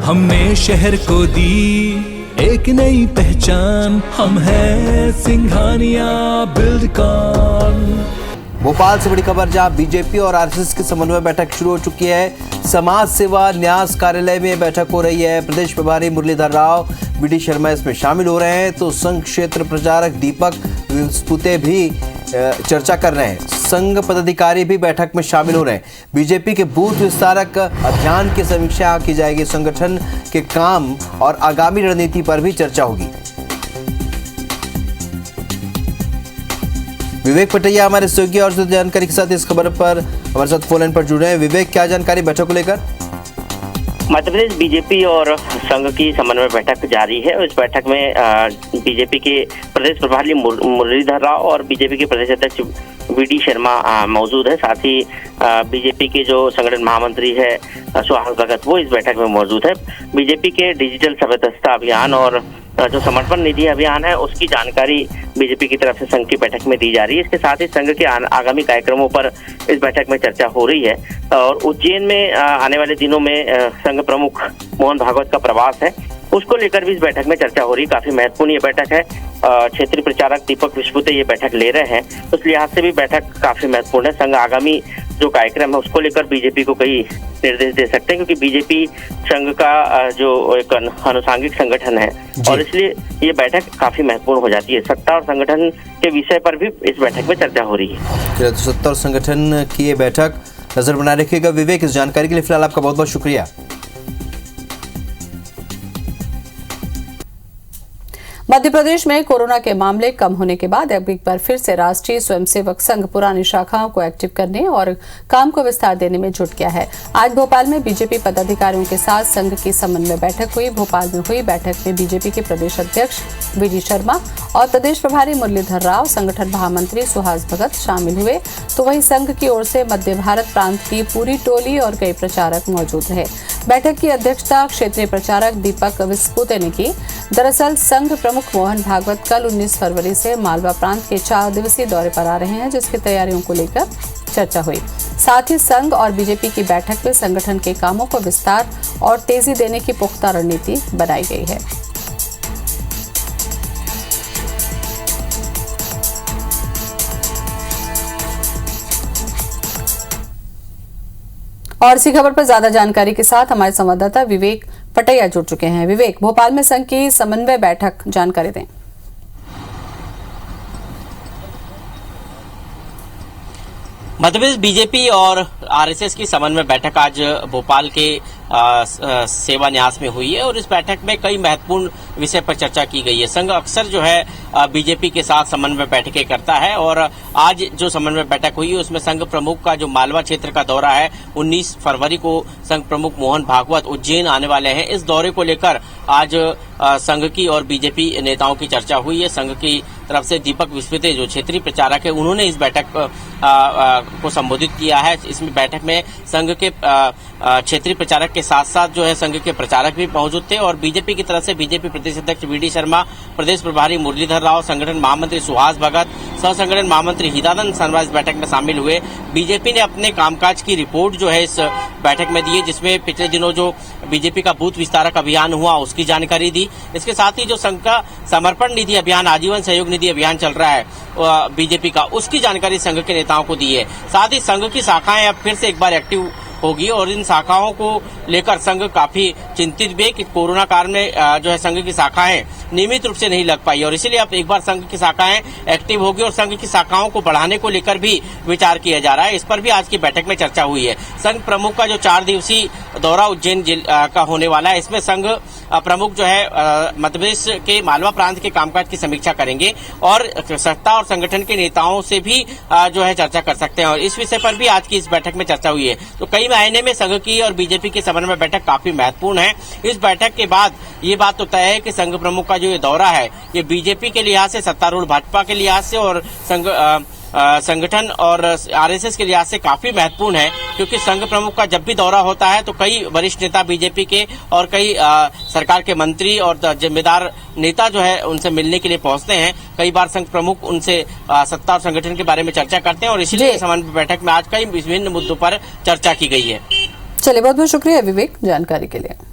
हमने शहर को दी एक नई पहचान, हम हैं सिंघानिया बिल्डकॉन। भोपाल से बड़ी खबर, जहां बीजेपी और आरएसएस की समन्वय बैठक शुरू हो चुकी है। समाज सेवा न्यास कार्यालय में बैठक हो रही है। प्रदेश प्रभारी मुरलीधर राव, बीडी शर्मा इसमें शामिल हो रहे हैं, तो संघ क्षेत्र प्रचारक दीपक विस्पुते भी चर्चा कर रहे हैं। संघ पदाधिकारी भी बैठक में शामिल हो रहे हैं। बीजेपी के बूथ विस्तारक अभियान की समीक्षा की जाएगी। संगठन के काम और आगामी रणनीति पर भी चर्चा होगी। विवेक पटैया हमारे सहयोगी और जानकारी के साथ इस खबर पर हमारे साथ फोन लाइन पर जुड़े हैं। विवेक, क्या जानकारी बैठक को लेकर? मध्य प्रदेश बीजेपी और संघ की समन्वय बैठक जारी है। इस बैठक में बीजेपी के प्रदेश प्रभारी मुरलीधर राव और बीजेपी के प्रदेश अध्यक्ष बीडी शर्मा मौजूद है। साथ ही बीजेपी के जो संगठन महामंत्री है सुहास भगत, वो इस बैठक में मौजूद है। बीजेपी के डिजिटल सदस्यता अभियान और जो समर्पण निधि अभियान है उसकी जानकारी बीजेपी की तरफ से संघ की बैठक में दी जा रही है। इसके साथ ही संघ के आगामी कार्यक्रमों पर इस बैठक में चर्चा हो रही है। और उज्जैन में आने वाले दिनों में संघ प्रमुख मोहन भागवत का प्रवास है, उसको लेकर भी इस बैठक में चर्चा हो रही है। काफी महत्वपूर्ण ये बैठक है। क्षेत्रीय प्रचारक दीपक विस्पुते ये बैठक ले रहे हैं, उस लिहाज से भी बैठक काफी महत्वपूर्ण है। संघ आगामी जो कार्यक्रम है उसको लेकर बीजेपी को कई निर्देश दे सकते हैं, क्योंकि बीजेपी संघ का जो एक अनुषांगिक संगठन है और इसलिए ये बैठक काफी महत्वपूर्ण हो जाती है। सत्ता और संगठन के विषय पर भी इस बैठक में चर्चा हो रही है। सत्ता और संगठन की ये बैठक नजर बनाए रखिएगा। विवेक, इस जानकारी के लिए फिलहाल आपका बहुत बहुत शुक्रिया। मध्य प्रदेश में कोरोना के मामले कम होने के बाद अब एक बार फिर से राष्ट्रीय स्वयंसेवक संघ पुरानी शाखाओं को एक्टिव करने और काम को विस्तार देने में जुट गया है। आज भोपाल में बीजेपी पदाधिकारियों के साथ संघ की समन्वय बैठक हुई। भोपाल में हुई बैठक में बीजेपी के प्रदेश अध्यक्ष बीडी शर्मा और प्रदेश प्रभारी मुरलीधर राव, संगठन महामंत्री सुहास भगत शामिल हुए। तो वहीं संघ की ओर से मध्य भारत प्रांत की पूरी टोली और कई प्रचारक मौजूद रहे। बैठक की अध्यक्षता क्षेत्रीय प्रचारक दीपक विस्पुते ने की। दरअसल संघ प्रमुख मोहन भागवत कल 19 फरवरी से मालवा प्रांत के 4 दिवसीय दौरे पर आ रहे हैं, जिसकी तैयारियों को लेकर चर्चा हुई। साथ ही संघ और बीजेपी की बैठक में संगठन के कामों को विस्तार और तेजी देने की पुख्ता रणनीति बनाई गई है। और इसी खबर पर ज्यादा जानकारी के साथ हमारे संवाददाता विवेक पटैया जुड़ चुके हैं। विवेक, भोपाल में संघ की समन्वय बैठक, जानकारी दें। मध्य प्रदेश बीजेपी और आरएसएस की समन्वय बैठक आज भोपाल के सेवा न्यास में हुई है और इस बैठक में कई महत्वपूर्ण विषय पर चर्चा की गई है। संघ अक्सर जो है बीजेपी के साथ समन्वय बैठकें करता है और आज जो समन्वय बैठक हुई है उसमें संघ प्रमुख का जो मालवा क्षेत्र का दौरा है, 19 फरवरी को संघ प्रमुख मोहन भागवत उज्जैन आने वाले हैं। इस दौरे को लेकर आज संघ की और बीजेपी नेताओं की चर्चा हुई है। संघ की तरफ से दीपक विस्पुते जो क्षेत्रीय प्रचारक है, उन्होंने इस बैठक को संबोधित किया है। इसमें बैठक में संघ के क्षेत्रीय प्रचारक के साथ साथ जो है संघ के प्रचारक भी मौजूद थे और बीजेपी की तरफ से बीजेपी प्रदेश अध्यक्ष बीडी शर्मा, प्रदेश प्रभारी मुरलीधर राव, संगठन महामंत्री सुहास भगत, सह संगठन महामंत्री हिदानंद शर्मा इस बैठक में शामिल हुए। बीजेपी ने अपने कामकाज की रिपोर्ट जो है इस बैठक में दी है, जिसमें पिछले दिनों जो बीजेपी का बूथ विस्तारक अभियान हुआ उसकी जानकारी दी। इसके साथ ही जो संघ का समर्पण निधि अभियान, आजीवन सहयोग निधि अभियान चल रहा है बीजेपी का, उसकी जानकारी संघ के नेताओं को दी है। साथ ही संघ की शाखाएं अब फिर से एक बार एक्टिव होगी और इन शाखाओं को लेकर संघ काफी चिंतित भी है कि कोरोना काल में जो है संघ की शाखाएं नियमित रूप से नहीं लग पाई और इसीलिए अब एक बार संघ की शाखाएं एक्टिव होगी और संघ की शाखाओं को बढ़ाने को लेकर भी विचार किया जा रहा है। इस पर भी आज की बैठक में चर्चा हुई है। संघ प्रमुख का जो 4 दिवसीय दौरा उज्जैन का होने वाला है, इसमें संघ प्रमुख जो है मध्य प्रदेश के मालवा प्रांत के कामकाज की समीक्षा करेंगे और सत्ता और संगठन के नेताओं से भी जो है चर्चा कर सकते हैं और इस विषय पर भी आज की इस बैठक में चर्चा हुई है। तो कई महीने में संघ की और बीजेपी की समन्वय बैठक काफी महत्वपूर्ण है। इस बैठक के बाद ये बात तो तय है कि संघ प्रमुख का जो ये दौरा है ये बीजेपी के लिहाज से, सत्तारूढ़ भाजपा के लिहाज से और संगठन और आरएसएस के लिहाज से काफी महत्वपूर्ण है, क्योंकि संघ प्रमुख का जब भी दौरा होता है तो कई वरिष्ठ नेता बीजेपी के और कई सरकार के मंत्री और जिम्मेदार नेता जो है उनसे मिलने के लिए पहुंचते हैं। कई बार संघ प्रमुख उनसे सत्ता और संगठन के बारे में चर्चा करते हैं और इसीलिए समन्वय बैठक में आज कई विभिन्न मुद्दों पर चर्चा की गई है। चलिए, बहुत बहुत शुक्रिया विवेक जानकारी के लिए।